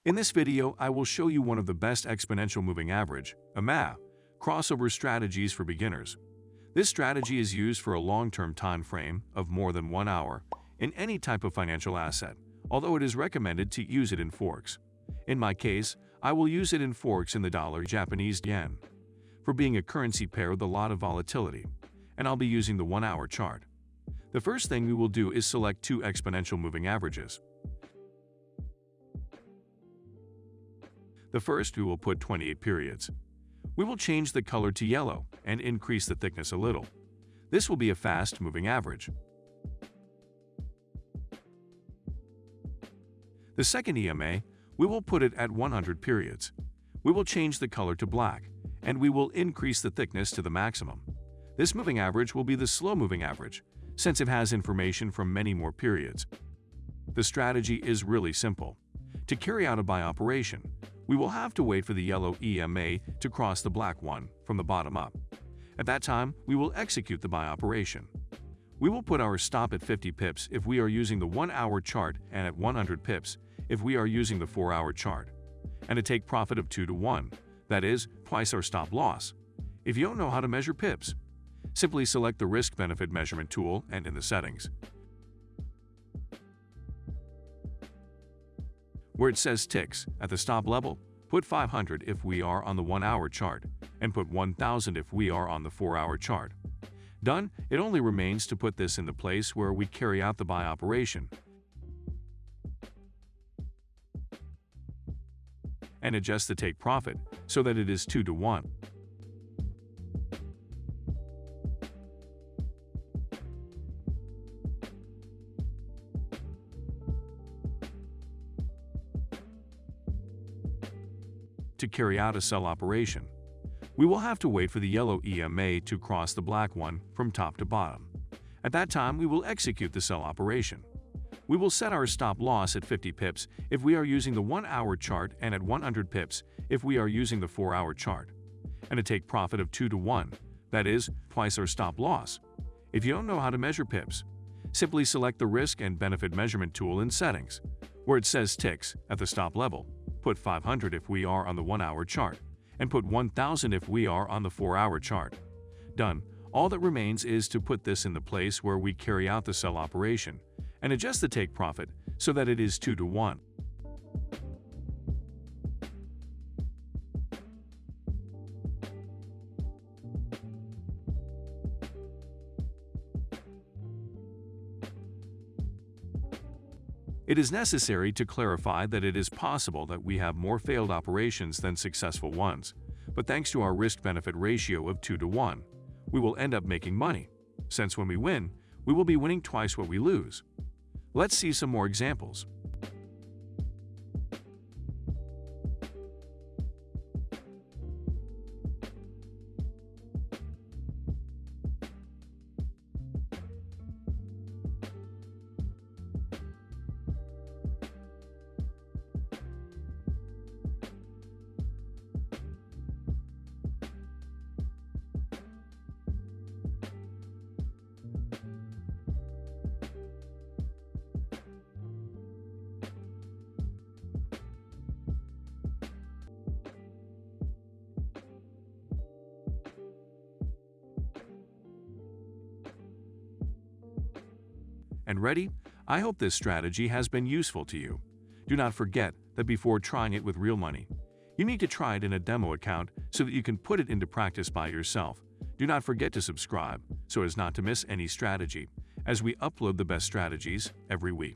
In this video, I will show you one of the best exponential moving average (EMA) crossover strategies for beginners. This strategy is used for a long-term time frame of more than 1 hour in any type of financial asset, although it is recommended to use it in Forex. In my case, I will use it in Forex in the dollar Japanese yen, for being a currency pair with a lot of volatility, and I'll be using the 1-hour chart. The first thing we will do is select two exponential moving averages. The first, we will put 28 periods. We will change the color to yellow and increase the thickness a little. This will be a fast-moving average. The second EMA, we will put it at 100 periods. We will change the color to black, and we will increase the thickness to the maximum. This moving average will be the slow-moving average, since it has information from many more periods. The strategy is really simple. To carry out a buy operation, we will have to wait for the yellow EMA to cross the black one from the bottom up. At that time, we will execute the buy operation. We will put our stop at 50 pips if we are using the 1-hour chart and at 100 pips if we are using the 4-hour chart, and a take profit of 2 to 1, that is, twice our stop loss. If you don't know how to measure pips, simply select the risk-benefit measurement tool and in the settings, where it says ticks at the stop level, put 500 if we are on the 1-hour chart, and put 1000 if we are on the 4-hour chart. Done. It only remains to put this in the place where we carry out the buy operation and adjust the take profit so that it is 2 to 1. To carry out a sell operation, we will have to wait for the yellow EMA to cross the black one from top to bottom. At that time, we will execute the sell operation. We will set our stop loss at 50 pips if we are using the 1-hour chart and at 100 pips if we are using the 4-hour chart, and a take profit of 2 to 1, that is, twice our stop loss. If you don't know how to measure pips, simply select the risk and benefit measurement tool in settings, where it says ticks at the stop level. Put 500 if we are on the 1-hour chart, and put 1000 if we are on the 4-hour chart. Done. All that remains is to put this in the place where we carry out the sell operation, and adjust the take profit so that it is 2 to 1. It is necessary to clarify that it is possible that we have more failed operations than successful ones, but thanks to our risk-benefit ratio of 2 to 1, we will end up making money, since when we win, we will be winning twice what we lose. Let's see some more examples. And ready? I hope this strategy has been useful to you. Do not forget that before trying it with real money, you need to try it in a demo account so that you can put it into practice by yourself. Do not forget to subscribe so as not to miss any strategy, as we upload the best strategies every week.